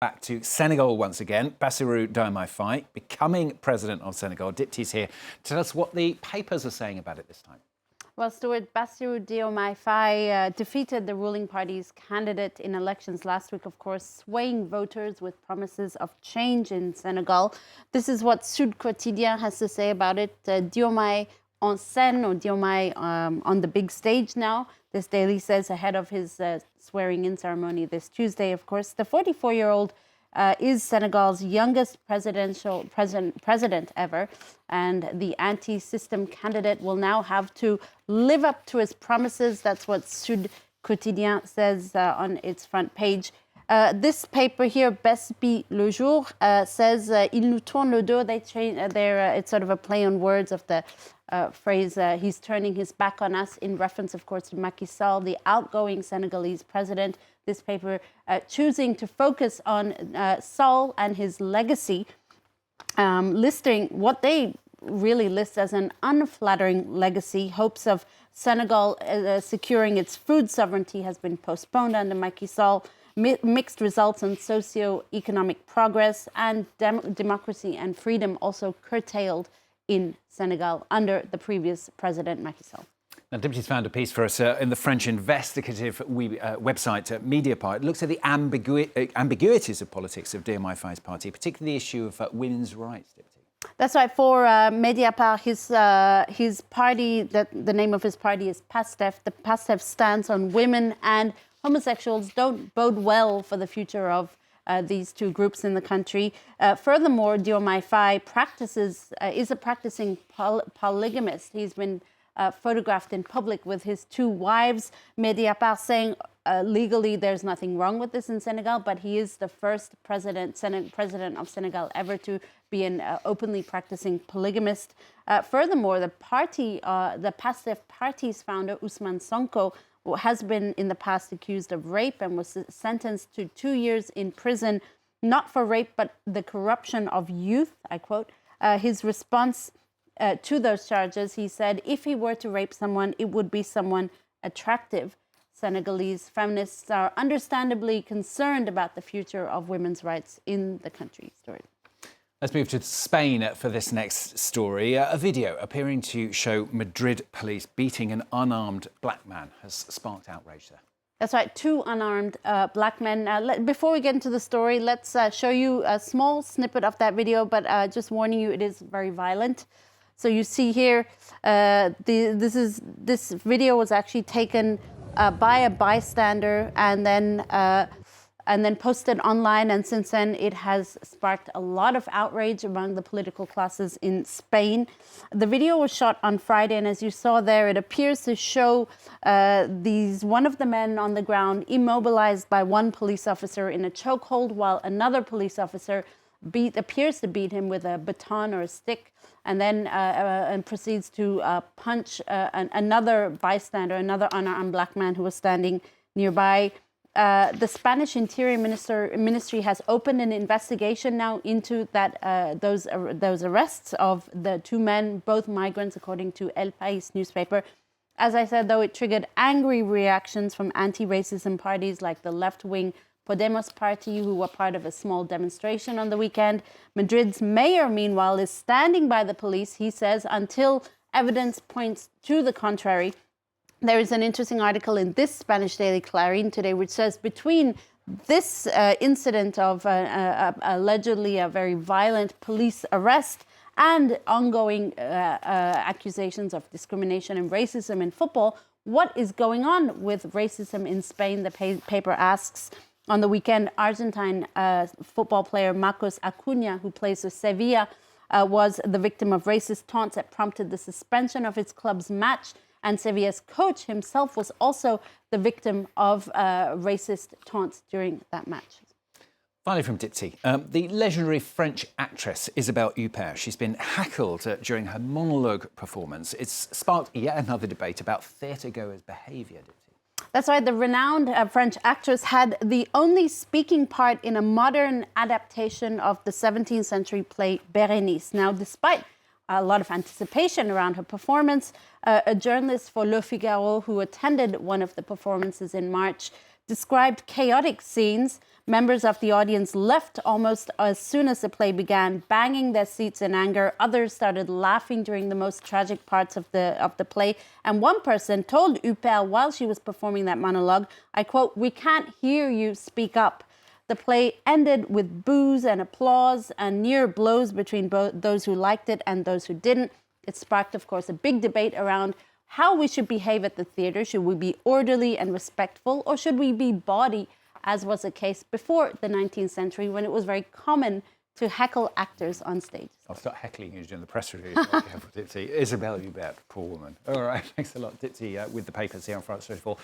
Back to Senegal once again. Bassirou Diomaye Faye becoming president of Senegal. Dipty's here to tell us what the papers are saying about it this time. Well, Stuart, Bassirou Diomaye Faye defeated the ruling party's candidate in elections last week, of course, swaying voters with promises of change in Senegal. This is what Sud Quotidien has to say about it. Diomaye en scène, or Diomaye on the big stage now. This daily says ahead of his swearing-in ceremony this Tuesday, of course. The 44-year-old is Senegal's youngest president ever, and the anti-system candidate will now have to live up to his promises. That's what Sud Quotidien says on its front page. This paper here, Bespi Le Jour, says "Il nous tourne le dos." They change it's sort of a play on words of the phrase "he's turning his back on us," in reference, of course, to Macky Sall, the outgoing Senegalese president. This paper choosing to focus on Sall and his legacy, listing what they really list as an unflattering legacy. Hopes of Senegal securing its food sovereignty has been postponed under Macky Sall. Mixed results on socio-economic progress, and democracy and freedom also curtailed in Senegal under the previous president, Macky Sall. Now, Dipty's found a piece for us in the French investigative website Mediapart. It looks at the ambiguities of politics of Diomaye Faye's party, particularly the issue of women's rights, Dipty. That's right. For Mediapart, his party, the name of his party is PASTEF. The PASTEF stance on women and homosexuals don't bode well for the future of these two groups in the country. Furthermore, Diomaye Faye is a practicing polygamist. He's been photographed in public with his two wives. Mediapart saying legally there's nothing wrong with this in Senegal, but he is the first president of Senegal ever to be an openly practicing polygamist. Furthermore, the PASTEF party's founder, Ousmane Sonko, has been in the past accused of rape and was sentenced to 2 years in prison, not for rape, but the corruption of youth, I quote. His response to those charges, he said, if he were to rape someone, it would be someone attractive. Senegalese feminists are understandably concerned about the future of women's rights in the country. Let's move to Spain for this next story. A video appearing to show Madrid police beating an unarmed black man has sparked outrage there. That's right, two unarmed black men. Before we get into the story, let's show you a small snippet of that video, but just warning you, it is very violent. So you see here, this video was actually taken by a bystander and then posted online, and since then it has sparked a lot of outrage among the political classes in Spain. The video was shot on Friday, and as you saw there, it appears to show one of the men on the ground immobilized by one police officer in a chokehold, while another police officer appears to beat him with a baton or a stick, and then and proceeds to punch another bystander, another unarmed black man who was standing nearby. The Spanish Interior Ministry has opened an investigation now into those arrests of the two men, both migrants, according to El País newspaper. As I said, though, it triggered angry reactions from anti-racism parties like the left-wing Podemos party, who were part of a small demonstration on the weekend. Madrid's mayor, meanwhile, is standing by the police, he says, until evidence points to the contrary. There is an interesting article in this Spanish daily Clarín today, which says between this incident of allegedly a very violent police arrest and ongoing accusations of discrimination and racism in football, what is going on with racism in Spain? The paper asks. On the weekend, Argentine football player Marcos Acuna, who plays for Sevilla, was the victim of racist taunts that prompted the suspension of his club's match. And Sevilla's coach himself was also the victim of racist taunts during that match. Finally from Dipty, the legendary French actress Isabelle Huppert, she's been heckled during her monologue performance. It's sparked yet another debate about theatre-goers' behaviour, Dipty. That's right. The renowned French actress had the only speaking part in a modern adaptation of the 17th century play Bérénice. Now, despite a lot of anticipation around her performance, a journalist for Le Figaro who attended one of the performances in March described chaotic scenes. Members of the audience left almost as soon as the play began, banging their seats in anger. Others started laughing during the most tragic parts of the play. And one person told Huppert while she was performing that monologue, I quote, "We can't hear you, speak up." The play ended with boos and applause and near blows between those who liked it and those who didn't. It sparked, of course, a big debate around how we should behave at the theatre. Should we be orderly and respectful, or should we be bawdy, as was the case before the 19th century when it was very common to heckle actors on stage? I'll start heckling you during the press review. Dipsy. Isabelle Huppert, poor woman. All right, thanks a lot, Dipsy, with the papers here on France 34.